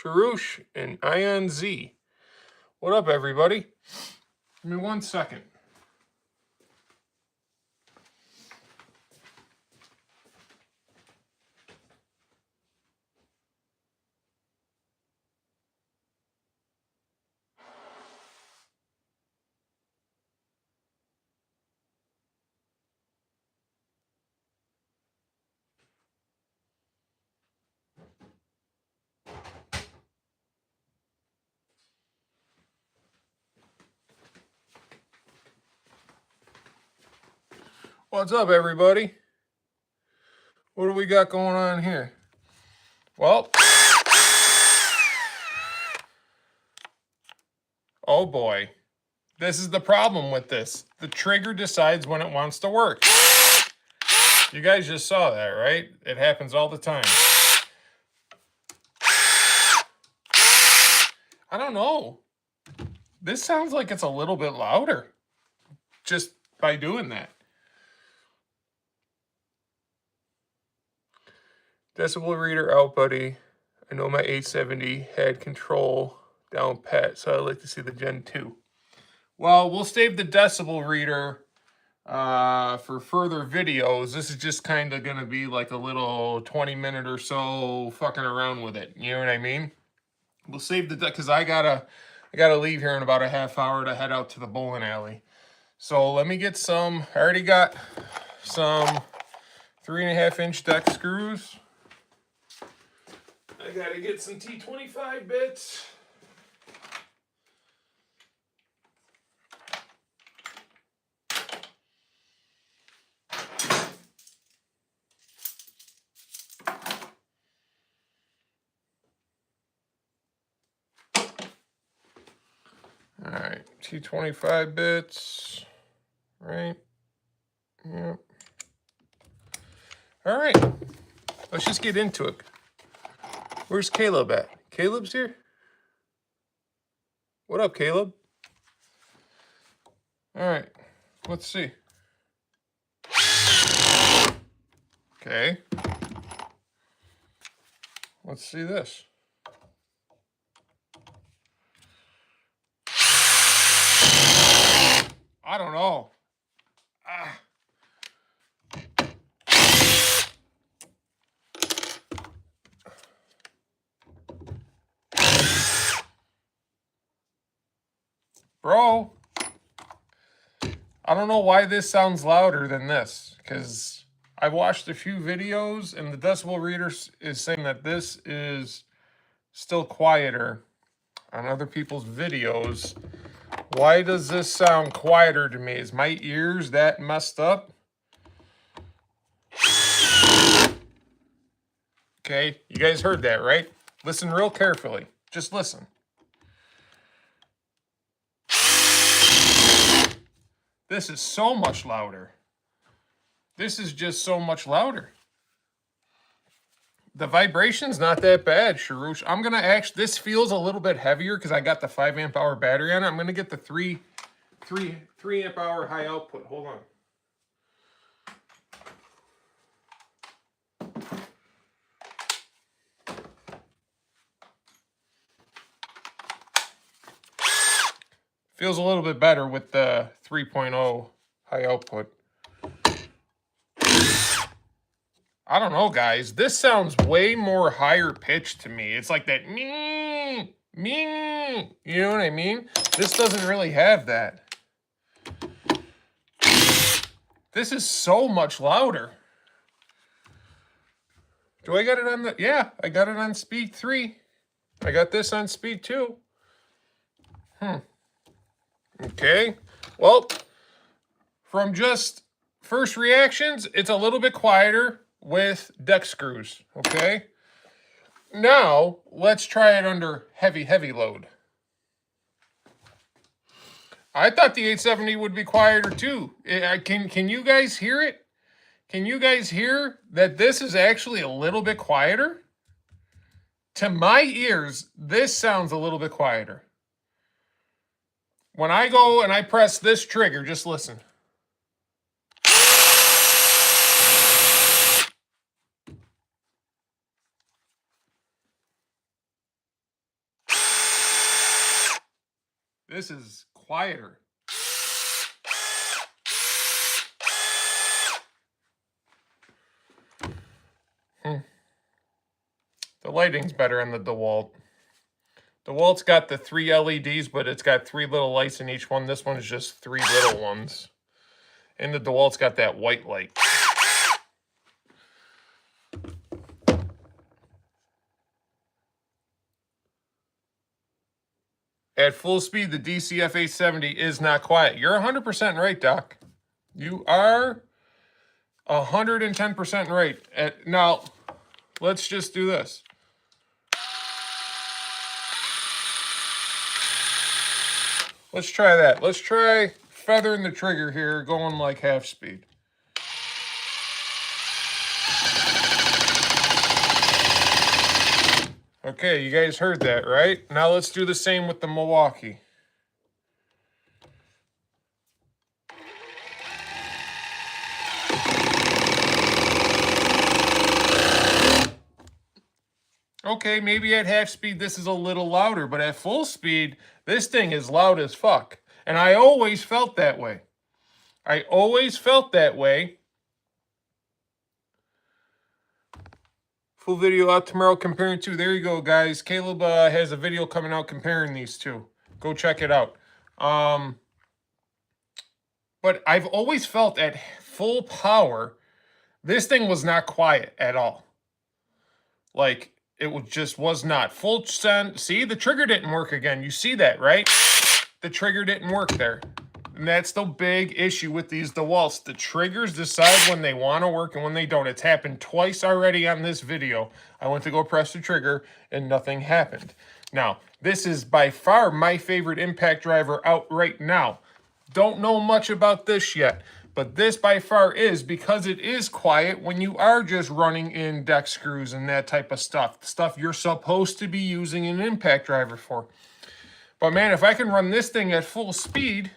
Sharush and Ion Z. What up, everybody? Give me 1 second. What's up, everybody? What do we got going on here? Well, oh boy. This is the problem with this. The trigger decides when it wants to work. You guys just saw that, right? It happens all the time. I don't know. This sounds like it's a little bit louder just by doing that. Decibel reader out, buddy. I know my 870 had control down pat, so I'd like to see the Gen 2. Well, we'll save the decibel reader for further videos. This is just kind of going to be like a little 20-minute or so fucking around with it. You know what I mean? We'll save the because I gotta leave here in about a half hour to head out to the bowling alley. So let me get some. I already got some 3.5-inch deck screws. I gotta get some T25 bits. All right, T25 bits, right? Yep. All right, let's just get into it. Where's Caleb at? Caleb's here? What up, Caleb? All right, let's see. Okay. Let's see this. I don't know. Bro, I don't know why this sounds louder than this, because I watched a few videos and the decibel reader is saying that this is still quieter on other people's videos. Why does this sound quieter to me? Is my ears that messed up? Okay, you guys heard that, right? Listen real carefully. Just listen. This is so much louder. This is just so much louder. The vibration's not that bad, Sharush. I'm going to actually, this feels a little bit heavier because I got the 5-amp-hour battery on it. I'm going to get the 3-amp-hour high output. Hold on. Feels a little bit better with the 3.0 high output. I don't know, guys. This sounds way more higher pitched to me. It's like that me. You know what I mean? This doesn't really have that. This is so much louder. Do I got it on the... Yeah, I got it on speed 3. I got this on speed 2. Okay. Well, from just first reactions, it's a little bit quieter with deck screws, okay? Now, let's try it under heavy load. I thought the 870 would be quieter too. Can you guys hear it? Can you guys hear that this is actually a little bit quieter? To my ears, this sounds a little bit quieter. When I go and I press this trigger, just listen. This is quieter. The lighting's better on the DeWalt. DeWalt's got the 3 LEDs, but it's got 3 little lights in each one. This one's just 3 little ones. And the DeWalt's got that white light. At full speed, the DCF 870 is not quiet. You're 100% right, Doc. You are 110% right. Now, let's just do this. Let's try that. Let's try feathering the trigger here, going like half speed. Okay, you guys heard that, right? Now let's do the same with the Milwaukee. Okay, maybe at half speed this is a little louder, but at full speed, this thing is loud as fuck. And I always felt that way. I always felt that way. Full video out tomorrow comparing two. There you go, guys. Caleb has a video coming out comparing these two. Go check it out. But I've always felt at full power, this thing was not quiet at all. Like, just was not. Full send. See, the trigger didn't work again. You see that, right? The trigger didn't work there. And that's the big issue with these DeWalts. The triggers decide when they want to work and when they don't. It's happened twice already on this video. I went to go press the trigger and nothing happened. Now, this is by far my favorite impact driver out right now. Don't know much about this yet, but this by far is, because it is quiet when you are just running in deck screws and that type of stuff. Stuff you're supposed to be using an impact driver for. But man, if I can run this thing at full speed,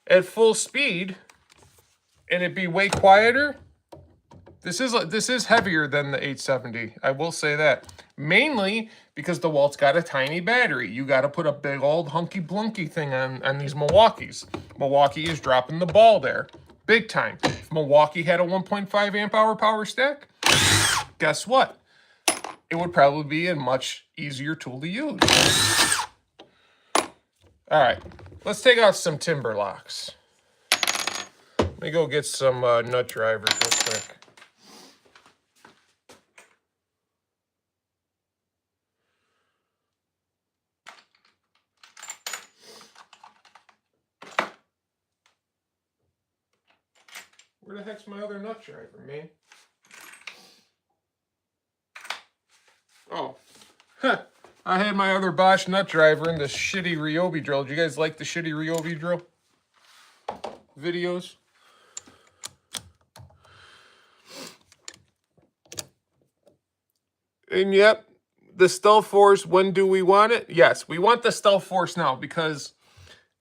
and it be way quieter, this is heavier than the 870. I will say that. Mainly because the DeWalt's got a tiny battery. You got to put a big old hunky blunky thing on these Milwaukees. Milwaukee is dropping the ball there, big time. If Milwaukee had a 1.5 amp hour power stack, guess what? It would probably be a much easier tool to use. All right, let's take out some timber locks. Let me go get some nut drivers real quick. Where the heck's my other nut driver, man? Oh, I had my other Bosch nut driver in this shitty Ryobi drill. Do you guys like the shitty Ryobi drill videos? And yep, the Stealth Force, when do we want it? Yes, we want the Stealth Force now, because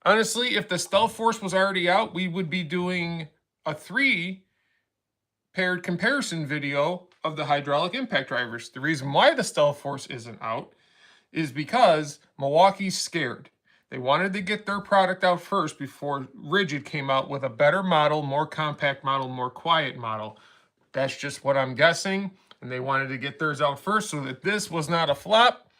honestly, if the Stealth Force was already out, we would be doing a 3-paired comparison video of the hydraulic impact drivers. The reason why the Stealth Force isn't out is because Milwaukee's scared. They wanted to get their product out first before Rigid came out with a better model, more compact model, more quiet model. That's just what I'm guessing. And they wanted to get theirs out first so that this was not a flop.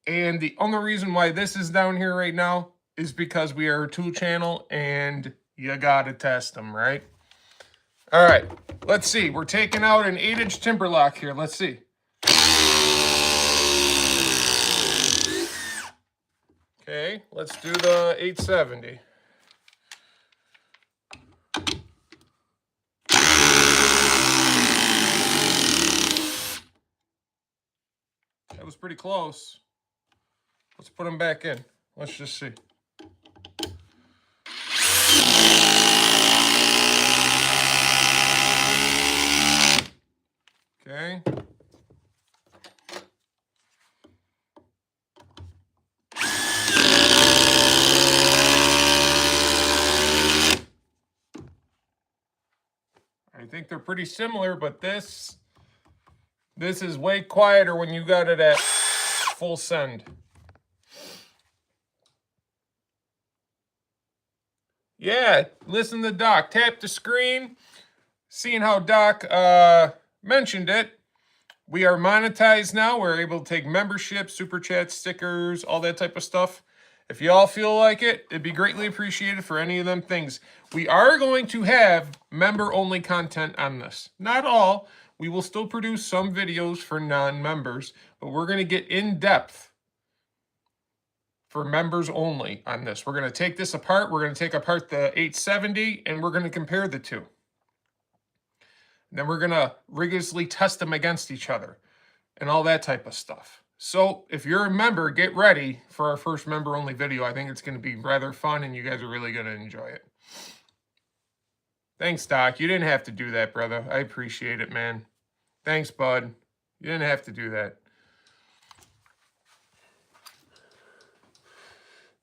And the only reason why this is down here right now is because we are a tool channel and you gotta test them, right? All right, let's see. We're taking out an 8-inch timber lock here. Let's see. Okay, let's do the 870. That was pretty close. Let's put them back in. Let's just see. Okay. I think they're pretty similar, but this is way quieter when you got it at full send. Yeah, listen to Doc. Tap the screen. Seeing how Doc mentioned it, we are monetized now. We're able to take memberships, super chats, stickers, all that type of stuff. If you all feel like it, it'd be greatly appreciated for any of them things. We are going to have member-only content on this. Not all. We will still produce some videos for non-members, but we're going to get in-depth for members only on this. We're going to take this apart. We're going to take apart the 870, and we're going to compare the two. And then we're going to rigorously test them against each other and all that type of stuff. So if you're a member, get ready for our first member-only video. I think it's going to be rather fun, and you guys are really going to enjoy it. Thanks, Doc. You didn't have to do that, brother. I appreciate it, man. Thanks, bud. You didn't have to do that.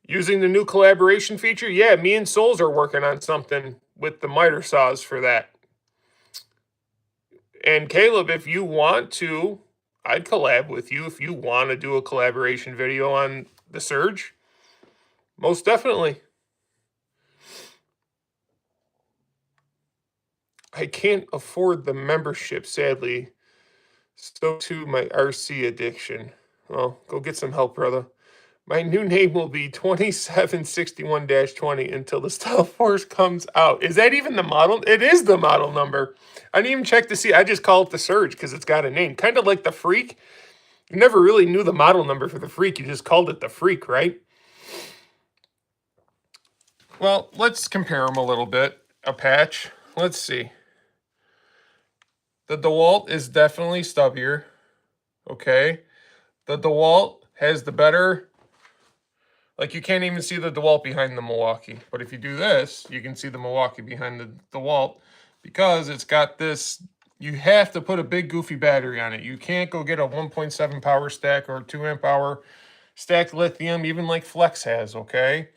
Using the new collaboration feature? Yeah, me and Souls are working on something with the miter saws for that. And Caleb, if you want to, I'd collab with you if you want to do a collaboration video on the Surge. Most definitely. I can't afford the membership, sadly. So too my RC addiction. Well, go get some help, brother. My new name will be 2761-20 until the Stealth Force comes out. Is that even the model? It is the model number. I didn't even check to see. I just call it the Surge because it's got a name. Kind of like the Freak. You never really knew the model number for the Freak. You just called it the Freak, right? Well, let's compare them a little bit. A patch. Let's see. The DeWalt is definitely stubbier. Okay. The DeWalt has the better... Like, you can't even see the DeWalt behind the Milwaukee. But if you do this, you can see the Milwaukee behind the DeWalt. Because it's got this... You have to put a big goofy battery on it. You can't go get a 1.7 power stack or a 2 amp hour stacked lithium, even like Flex has, okay?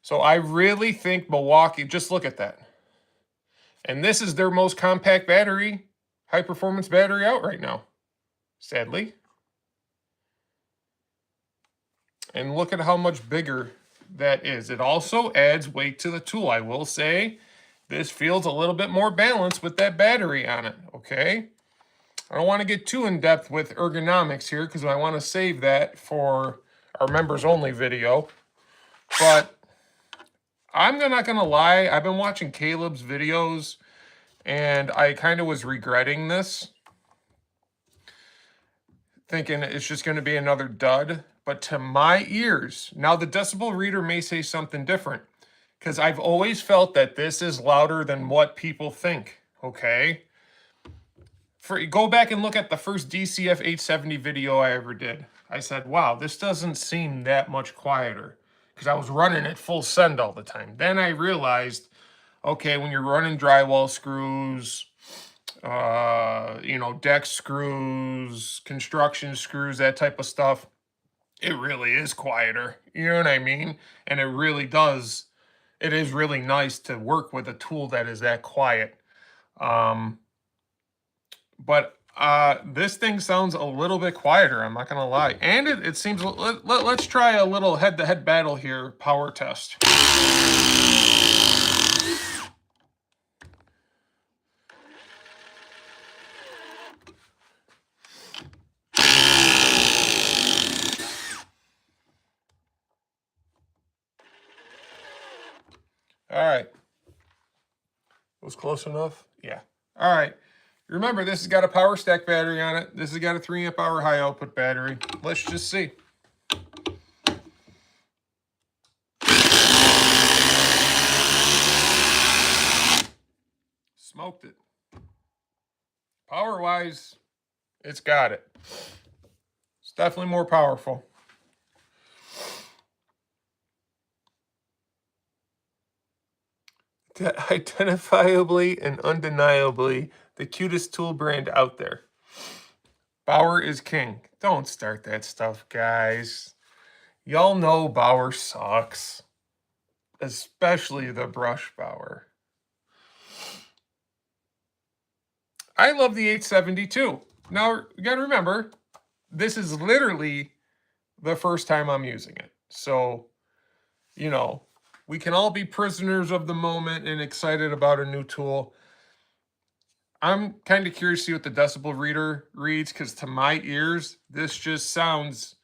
So I really think Milwaukee... Just look at that. And this is their most compact battery, high-performance battery out right now. Sadly. And look at how much bigger that is. It also adds weight to the tool. I will say this feels a little bit more balanced with that battery on it, okay? I don't want to get too in-depth with ergonomics here because I want to save that for our members-only video. But I'm not going to lie. I've been watching Caleb's videos, and I kind of was regretting this. Thinking it's just going to be another dud. But to my ears, now the decibel reader may say something different. Because I've always felt that this is louder than what people think, okay? Go back and look at the first DCF 870 video I ever did. I said, wow, this doesn't seem that much quieter. Because I was running at full send all the time. Then I realized, okay, when you're running drywall screws, you know, deck screws, construction screws, that type of stuff, it really is quieter. You know what I mean? And it really does. It is really nice to work with a tool that is that quiet. But this thing sounds a little bit quieter, I'm not going to lie. And it seems... Let's try a little head-to-head battle here, power test. All right. Was close enough? Yeah. All right. Remember, this has got a power stack battery on it. This has got a 3 amp hour high output battery. Let's just see. Smoked it. Power-wise, it's got it. It's definitely more powerful. Identifiably and undeniably the cutest tool brand out there. Bauer is king. Don't start that stuff, guys. Y'all know Bauer sucks. Especially the brush Bauer. I love the 870 too. Now, you gotta remember, this is literally the first time I'm using it. So, you know, We can all be prisoners of the moment and excited about a new tool. I'm kind of curious to see what the decibel reader reads, because to my ears, this just sounds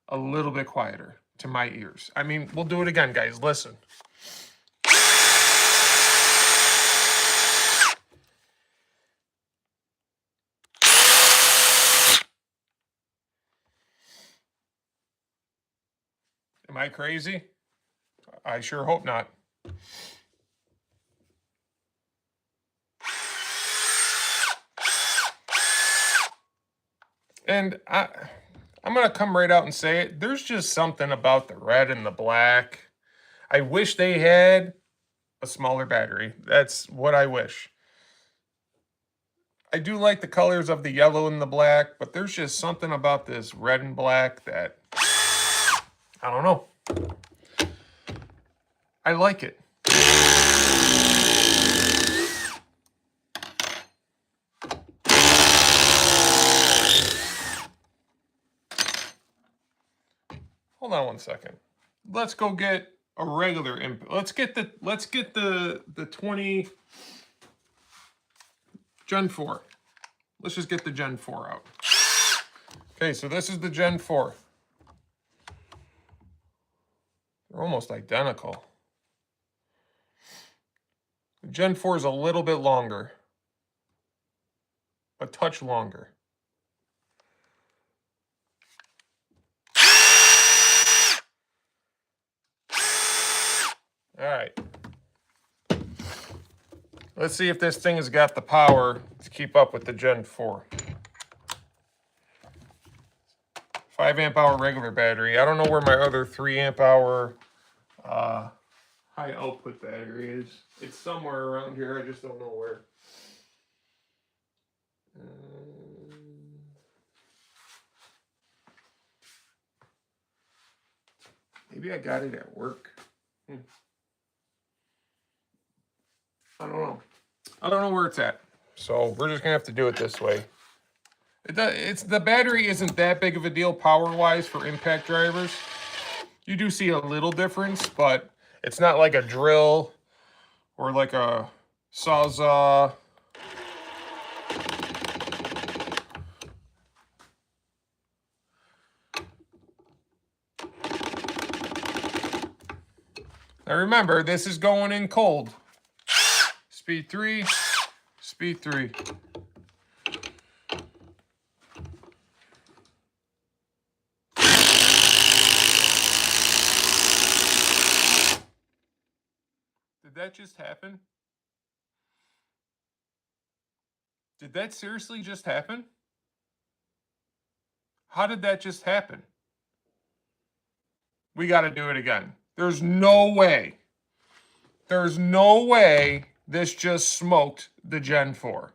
a little bit quieter to my ears. I mean, we'll do it again, guys. Listen. Am I crazy? I sure hope not. And I'm going to come right out and say it. There's just something about the red and the black. I wish they had a smaller battery. That's what I wish. I do like the colors of the yellow and the black, but there's just something about this red and black that, I don't know. I like it. Hold on one second. Let's go get a regular input. Let's get the 20 Gen 4. Let's just get the Gen 4 out. Okay, so this is the Gen 4. They're almost identical. The Gen 4 is a little bit longer. A touch longer. All right. Let's see if this thing has got the power to keep up with the Gen 4. 5 amp hour regular battery. I don't know where my other 3 amp hour high output battery is. It's somewhere around here. I just don't know where. Maybe I got it at work. I don't know. I don't know where it's at. So we're just gonna have to do it this way. The battery isn't that big of a deal power-wise for impact drivers. You do see a little difference, but it's not like a drill or like a Sawzall. Now remember, this is going in cold. Speed 3, speed 3. Did that just happen? Did that seriously just happen? How did that just happen? We got to do it again. There's no way. There's no way this just smoked the Gen 4.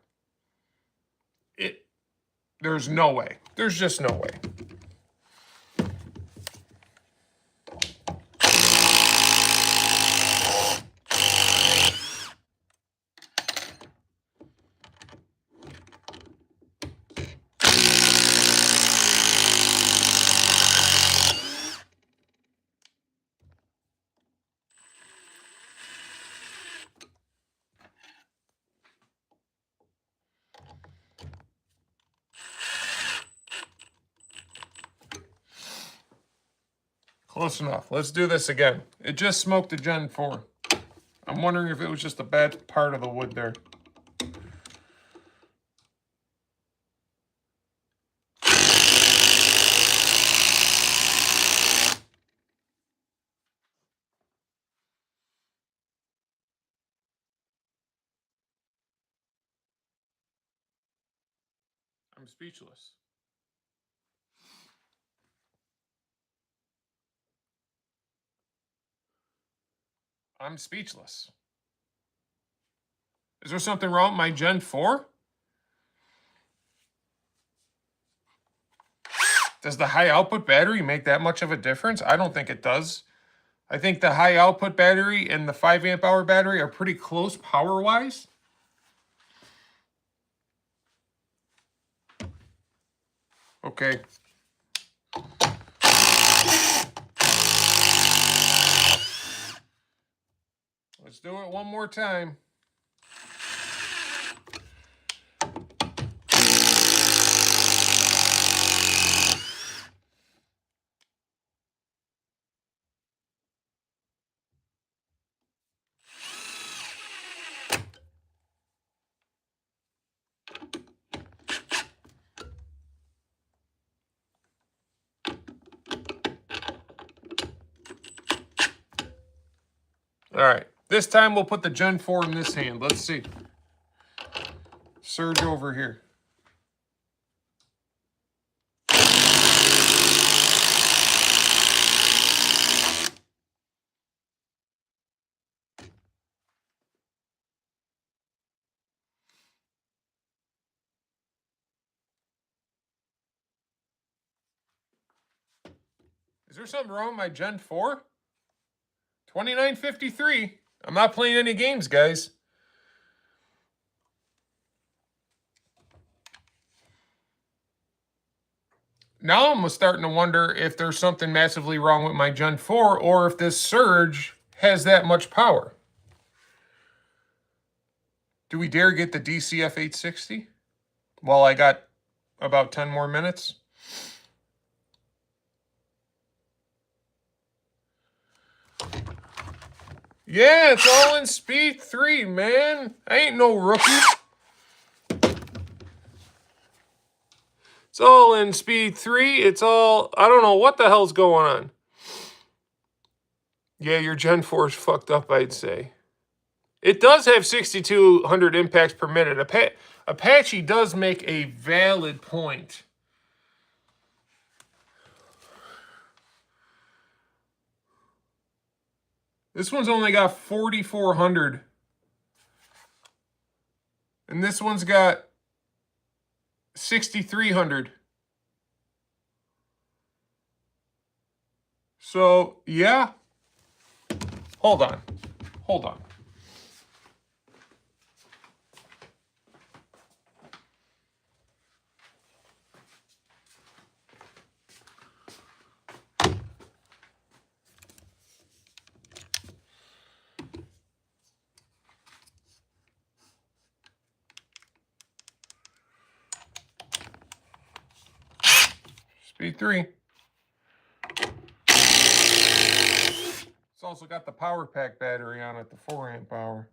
There's no way. There's just no way. Close enough. Let's do this again. It just smoked the Gen 4. I'm wondering if it was just a bad part of the wood there. I'm speechless. I'm speechless. Is there something wrong with my Gen 4? Does the high output battery make that much of a difference? I don't think it does. I think the high output battery and the 5 amp hour battery are pretty close power-wise. Okay. Let's do it one more time. All right, this time we'll put the Gen 4 in this hand. Let's see. Surge over here. Is there something wrong with my Gen 4? 2953. I'm not playing any games, guys. Now I'm starting to wonder if there's something massively wrong with my Gen 4 or if this Surge has that much power. Do we dare get the DCF 860? Well, I got about 10 more minutes. Yeah, it's all in speed 3, man. I ain't no rookie. It's all in speed 3. It's all... I don't know what the hell's going on. Yeah, your Gen 4 is fucked up, I'd say. It does have 6,200 impacts per minute. Apache does make a valid point. This one's only got 4,400. And this one's got 6,300. So, yeah. Hold on. Hold on. Speed 3. It's also got the power pack battery on it, the 4 amp hour.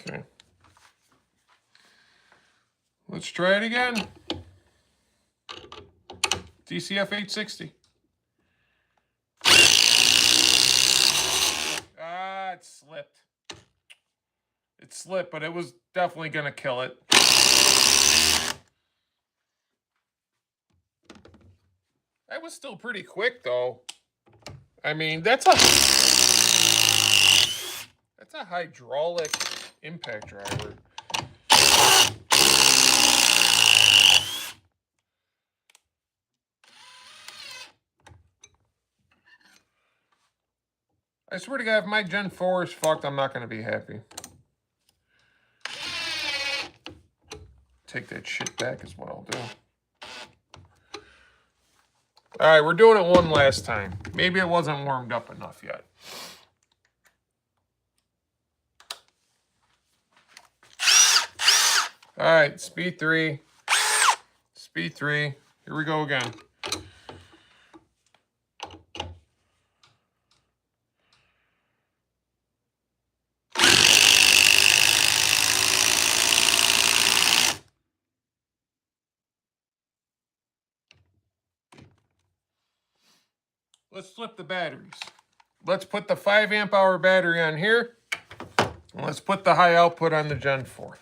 Okay. Let's try it again. DCF 860. Ah, it slipped. It slipped, but it was definitely going to kill it. That was still pretty quick, though. I mean, that's a hydraulic impact driver. I swear to God, if my Gen 4 is fucked, I'm not going to be happy. Take that shit back is what I'll do. All right, we're doing it one last time. Maybe it wasn't warmed up enough yet. All right, speed 3. Speed 3. Here we go again. Let's flip the batteries. Let's put the 5 amp hour battery on here. And let's put the high output on the Gen 4.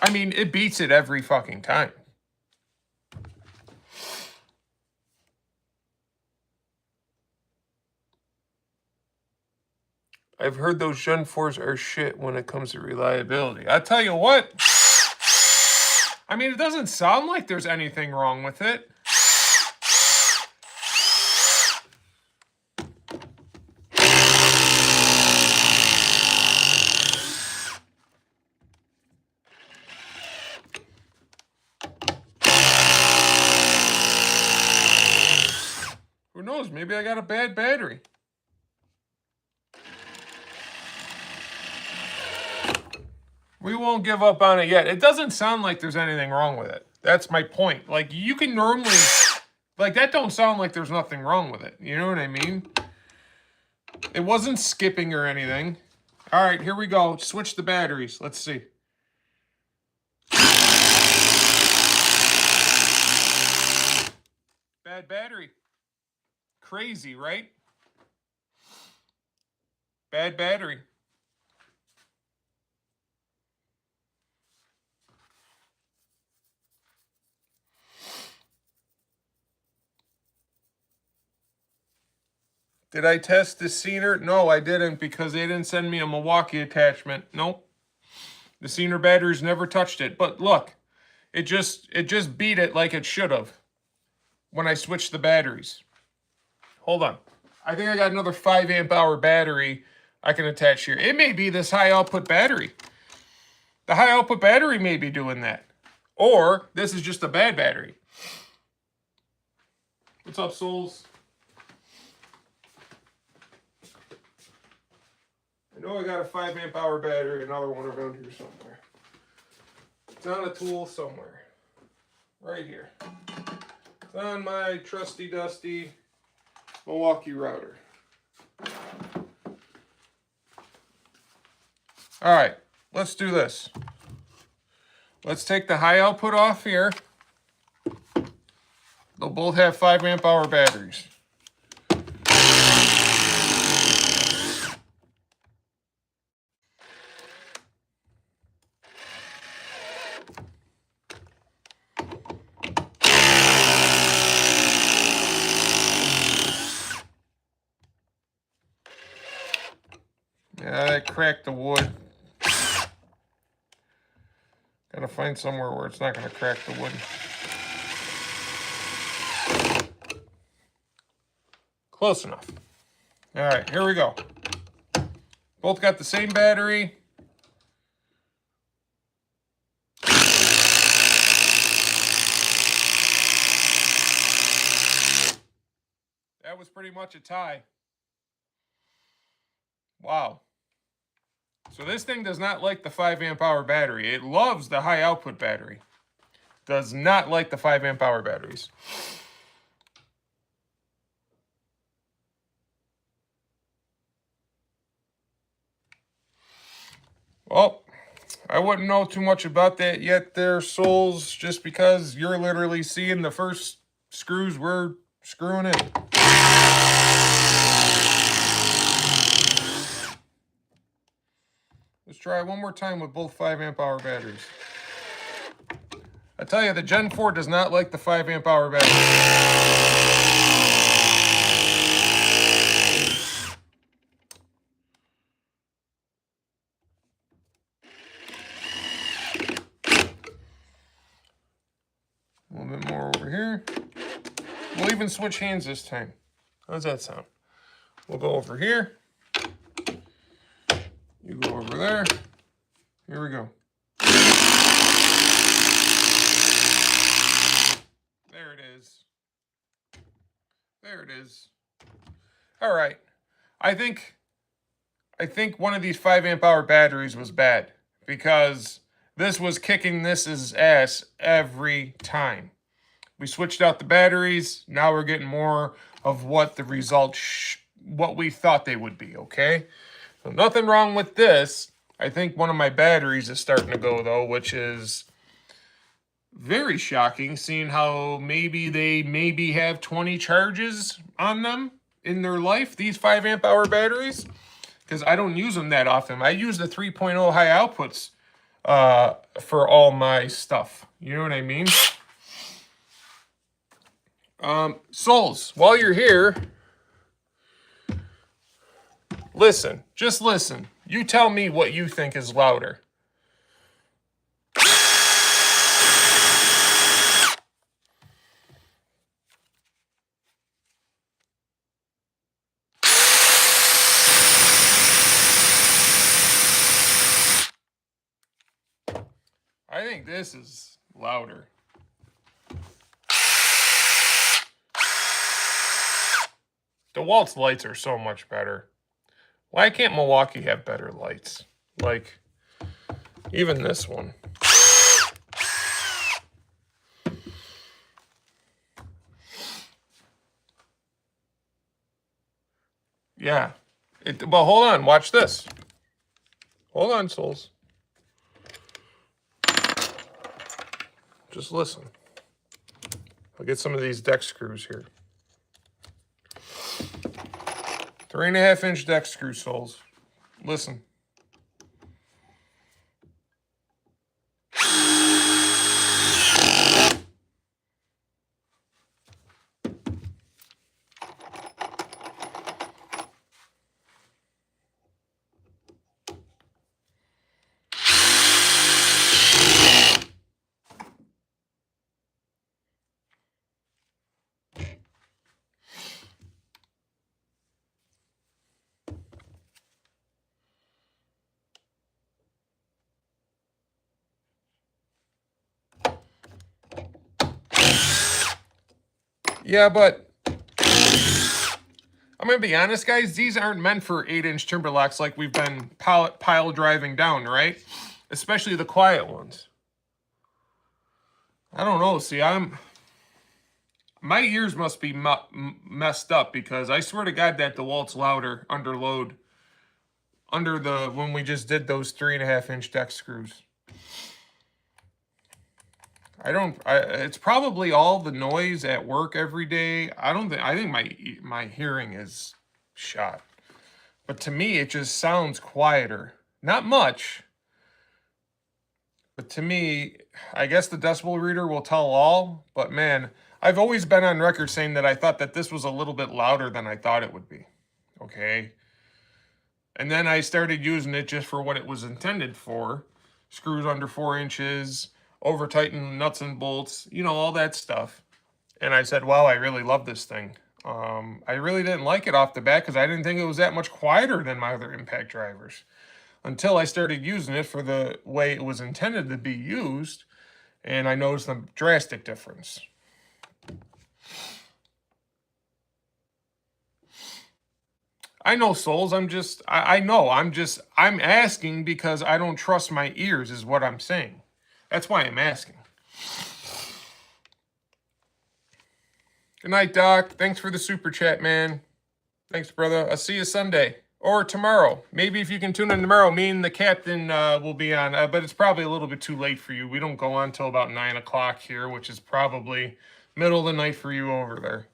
I mean, it beats it every fucking time. I've heard those Gen 4s are shit when it comes to reliability. I tell you what. I mean, it doesn't sound like there's anything wrong with it. Who knows? Maybe I got a bad battery. We won't give up on it yet. It doesn't sound like there's anything wrong with it. That's my point. Like, you can normally... Like, that don't sound like there's nothing wrong with it. You know what I mean? It wasn't skipping or anything. All right, here we go. Switch the batteries. Let's see. Bad battery. Crazy, right? Bad battery. Did I test the Scener? No, I didn't, because they didn't send me a Milwaukee attachment. Nope. The Scener batteries never touched it. But look, it just beat it like it should have when I switched the batteries. Hold on. I think I got another 5 amp hour battery I can attach here. It may be this high output battery. The high output battery may be doing that. Or this is just a bad battery. What's up, Souls? I know I got a 5 amp hour battery, another one around here somewhere. It's on a tool somewhere. Right here. It's on my trusty dusty Milwaukee router. All right, let's do this. Let's take the high output off here. They'll both have 5 amp hour batteries. Yeah, I cracked the wood. Gotta find somewhere where it's not gonna crack the wood. Close enough. All right, here we go. Both got the same battery. That was pretty much a tie. Wow. So this thing does not like the 5 amp hour battery. It loves the high output battery. Does not like the 5 amp hour batteries. Well, I wouldn't know too much about that yet there, Souls, just because you're literally seeing the first screws we're screwing in. Let's try one more time with both 5 amp hour batteries. I tell you, the Gen 4 does not like the 5 amp hour battery. A little bit more over here. We'll even switch hands this time. How's that sound? We'll go over here. You go over there. Here we go. There it is. There it is. All right. I think one of these 5 amp hour batteries was bad because this was kicking this ass every time. We switched out the batteries. Now we're getting more of what the results, what we thought they would be, okay? So nothing wrong with this. I think one of my batteries is starting to go, though, which is very shocking, seeing how maybe they have 20 charges on them in their life, these 5 amp hour batteries, because I don't use them that often. I use the 3.0 high outputs for all my stuff. You know what I mean? Souls, while you're here, Listen, just listen. You tell me what you think is louder. I think this is louder. DeWalt's lights are so much better. Why can't Milwaukee have better lights? Like, even this one. Yeah. Well, hold on. Watch this. Hold on, souls. Just listen. I'll get some of these deck screws here. 3.5-inch deck screw, souls. Listen. Yeah, but I'm going to be honest, guys. These aren't meant for 8-inch timber locks like we've been pile driving down, right? Especially the quiet ones. I don't know. See, my ears must be messed up because I swear to God that DeWalt's louder under load. When we just did those 3.5-inch deck screws. It's probably all the noise at work every day. I think my hearing is shot. But to me, it just sounds quieter. Not much. But to me, I guess the decibel reader will tell all. But man, I've always been on record saying that I thought that this was a little bit louder than I thought it would be. Okay? And then I started using it just for what it was intended for. Screws under 4 inches, over-tighten nuts and bolts, you know, all that stuff. And I said, wow, I really love this thing. I really didn't like it off the bat because I didn't think it was that much quieter than my other impact drivers. Until I started using it for the way it was intended to be used, and I noticed a drastic difference. I know, souls. I'm asking because I don't trust my ears is what I'm saying. That's why I'm asking. Good night, Doc. Thanks for the super chat, man. Thanks, brother. I'll see you Sunday or tomorrow. Maybe if you can tune in tomorrow, me and the captain will be on, but it's probably a little bit too late for you. We don't go on till about 9 o'clock here, which is probably middle of the night for you over there.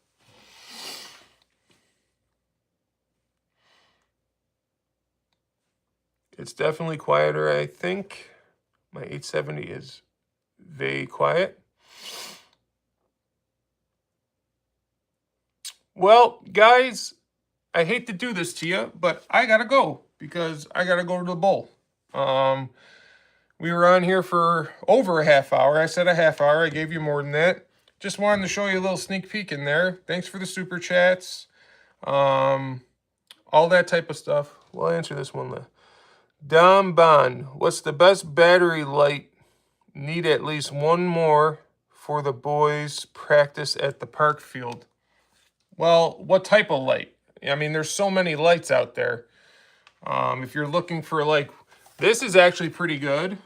It's definitely quieter, I think. My 870 is very quiet. Well, guys, I hate to do this to you, but I gotta go because I gotta go to the bowl. We were on here for over a half hour. I said a half hour. I gave you more than that. Just wanted to show you a little sneak peek in there. Thanks for the super chats. All that type of stuff. We'll answer this one. Dom Bond, what's the best battery light? Need at least one more for the boys' practice at the park field. Well, what type of light? I mean, there's so many lights out there. If you're looking for like, this is actually pretty good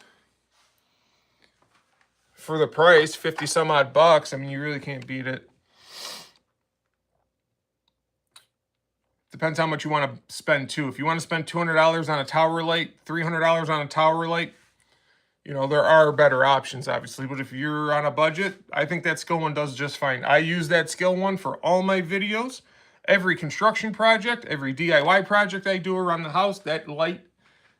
for the price, 50 some odd bucks. I mean, you really can't beat it. Depends how much you want to spend too. If you want to spend $200 on a tower light, $300 on a tower light, you know, there are better options, obviously. But if you're on a budget, I think that Skill one does just fine. I use that Skill one for all my videos. Every construction project, every DIY project I do around the house, that light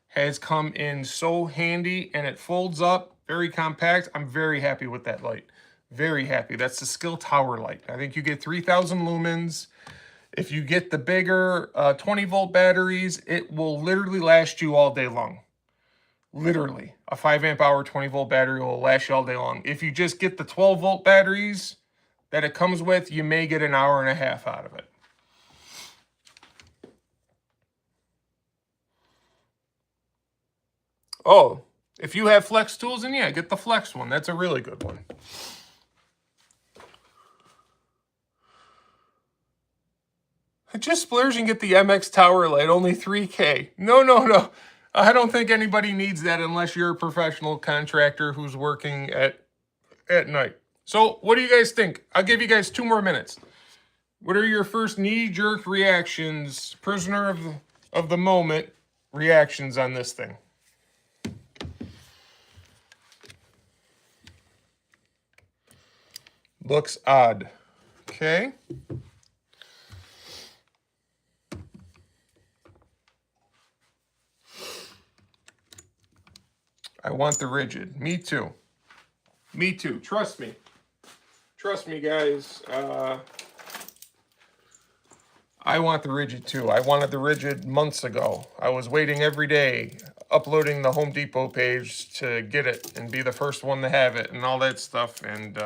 has come in so handy and it folds up, very compact. I'm very happy with that light. Very happy. That's the Skill Tower light. I think you get 3,000 lumens. If you get the bigger 20-volt batteries, it will literally last you all day long. Literally. A 5 amp hour 20-volt battery will last you all day long. If you just get the 12-volt batteries that it comes with, you may get an hour and a half out of it. Oh, if you have flex tools, then yeah, get the flex one. That's a really good one. Just splurge and get the MX Tower Light, only $3K. No. I don't think anybody needs that unless you're a professional contractor who's working at night. So what do you guys think? I'll give you guys 2 more minutes. What are your first knee-jerk reactions, prisoner of the moment reactions on this thing? Looks odd. Okay. I want the rigid. Me too. Me too. Trust me. Trust me, guys. I want the rigid too. I wanted the rigid months ago. I was waiting every day, uploading the Home Depot page to get it and be the first one to have it and all that stuff. And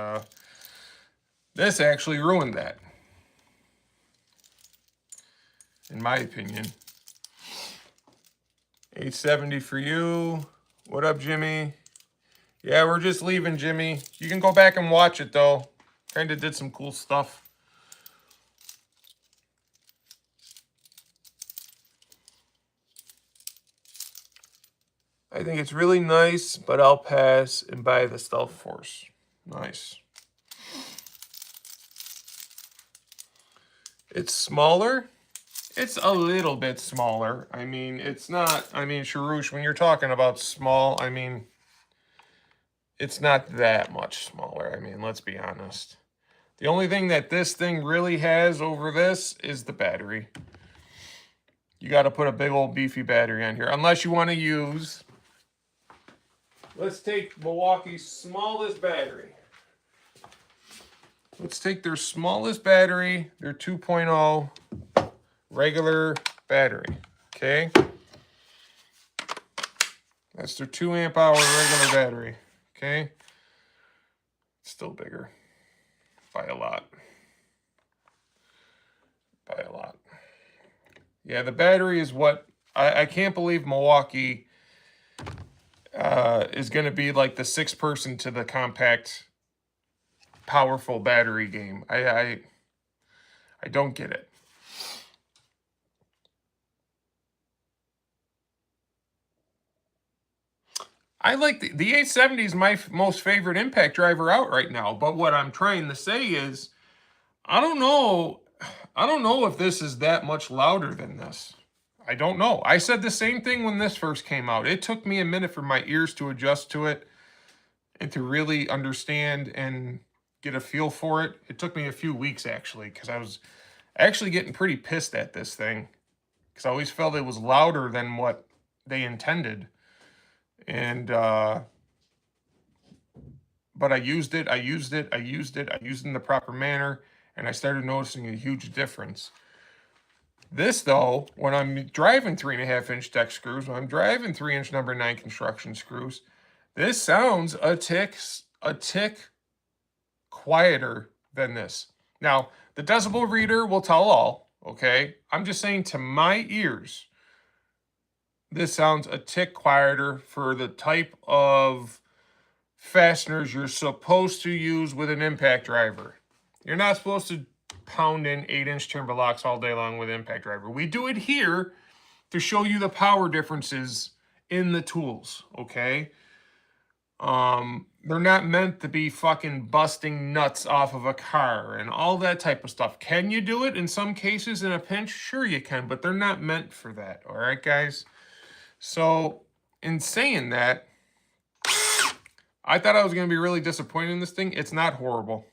this actually ruined that, in my opinion. 870 for you. What up, Jimmy? Yeah, we're just leaving, Jimmy. You can go back and watch it, though. Kind of did some cool stuff. I think it's really nice, but I'll pass and buy the Stealth Force. Nice. It's smaller. It's a little bit smaller. I mean, it's not, Sharush, when you're talking about small, it's not that much smaller. Let's be honest. The only thing that this thing really has over this is the battery. You got to put a big old beefy battery on here. Unless you want to use, let's take Milwaukee's smallest battery. Let's take their smallest battery, their 2.0 regular battery, okay? That's their 2 amp hour regular battery, okay? It's still bigger by a lot. By a lot. Yeah, the battery is what, I can't believe Milwaukee is going to be like the 6th person to the compact, powerful battery game. I don't get it. I like the 870 is my most favorite impact driver out right now. But what I'm trying to say is, I don't know if this is that much louder than this. I don't know. I said the same thing when this first came out. It took me a minute for my ears to adjust to it and to really understand and get a feel for it. It took me a few weeks, actually, because I was actually getting pretty pissed at this thing, because I always felt it was louder than what they intended. And but I used it in the proper manner, and I started noticing a huge difference. This, though, when I'm driving 3.5-inch deck screws, when I'm driving 3-inch number 9 construction screws, this sounds a tick quieter than this. Now, the decibel reader will tell all, okay? I'm just saying, to my ears, this sounds a tick quieter for the type of fasteners you're supposed to use with an impact driver. You're not supposed to pound in 8-inch timber locks all day long with impact driver. We do it here to show you the power differences in the tools, okay? They're not meant to be fucking busting nuts off of a car and all that type of stuff. Can you do it in some cases in a pinch? Sure you can, but they're not meant for that, all right, guys? So, in saying that, I thought I was going to be really disappointed in this thing. It's not horrible.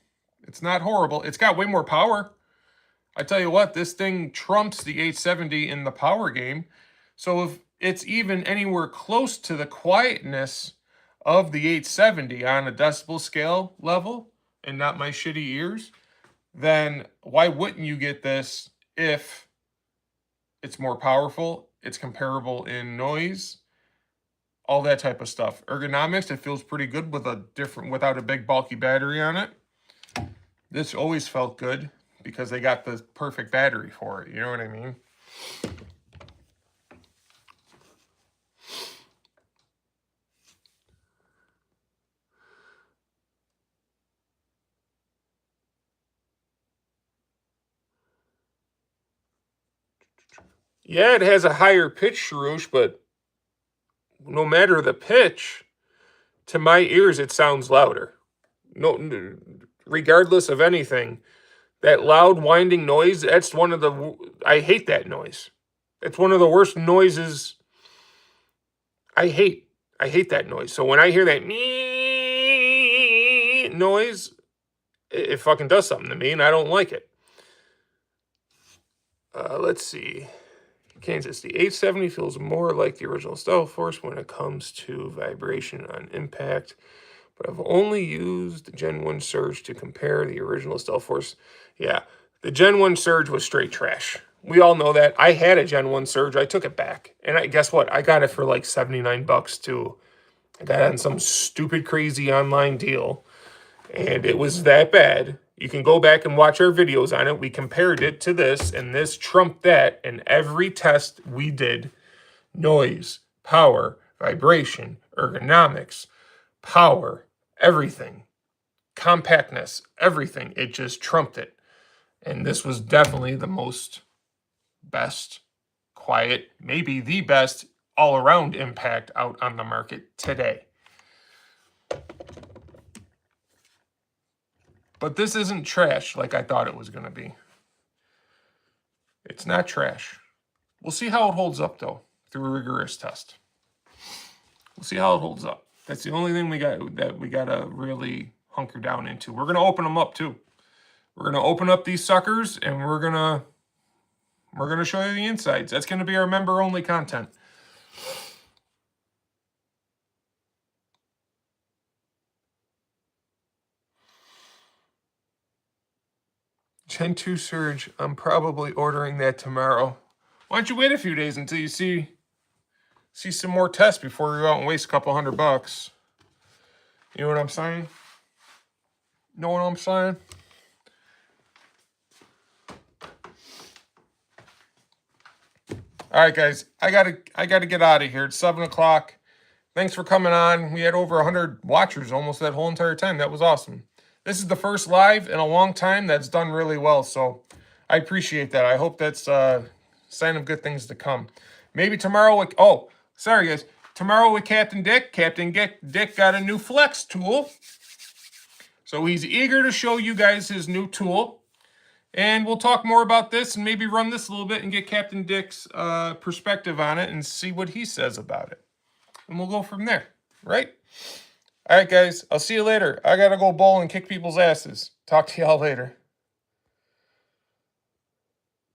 It's not horrible. It's got way more power. I tell you what, this thing trumps the 870 in the power game. So if it's even anywhere close to the quietness of the 870 on a decibel scale level, and not my shitty ears, then why wouldn't you get this if it's more powerful, it's comparable in noise, all that type of stuff. Ergonomics, it feels pretty good with without a big bulky battery on it. This always felt good because they got the perfect battery for it. You know what I mean? Yeah, it has a higher pitch, Shiroosh, but no matter the pitch, to my ears, it sounds louder. No, regardless of anything, that loud winding noise, that's one of the, I hate that noise. It's one of the worst noises I hate. I hate that noise. So when I hear that noise, it fucking does something to me, and I don't like it. Let's see. Kansas, the 870 feels more like the original Stealth Force when it comes to vibration on impact, but I've only used the Gen 1 Surge to compare the original Stealth Force. Yeah, the Gen 1 Surge was straight trash. We all know that. I had a Gen 1 Surge. I took it back. And guess what? I got it for like 79 bucks too. I got it on some stupid, crazy online deal. And it was that bad. You can go back and watch our videos on it. We compared it to this, and this trumped that in every test we did. Noise, power, vibration, ergonomics, power, everything. Compactness, everything. It just trumped it. And this was definitely the best, quiet, maybe the best all-around impact out on the market today. But this isn't trash like I thought it was going to be. It's not trash. We'll see how it holds up, though, through a rigorous test. We'll see how it holds up. That's the only thing we got to really hunker down into. We're going to open them up, too. We're going to open up these suckers, and we're going to show you the insides. That's going to be our member-only content. Gen 2 Surge, I'm probably ordering that tomorrow. Why don't you wait a few days until you see some more tests before you go out and waste a couple $100? You know what I'm saying? Know what I'm saying? All right, guys, I gotta get out of here. It's 7 o'clock. Thanks for coming on. We had over 100 watchers almost that whole entire time. That was awesome. This is the first live in a long time that's done really well, so I appreciate that. I hope that's a sign of good things to come. Maybe tomorrow with, oh, sorry guys. Tomorrow with Captain Dick. Captain Dick got a new flex tool. So he's eager to show you guys his new tool. And we'll talk more about this and maybe run this a little bit and get Captain Dick's perspective on it and see what he says about it. And we'll go from there, right? All right, guys. I'll see you later. I got to go bowl and kick people's asses. Talk to y'all later.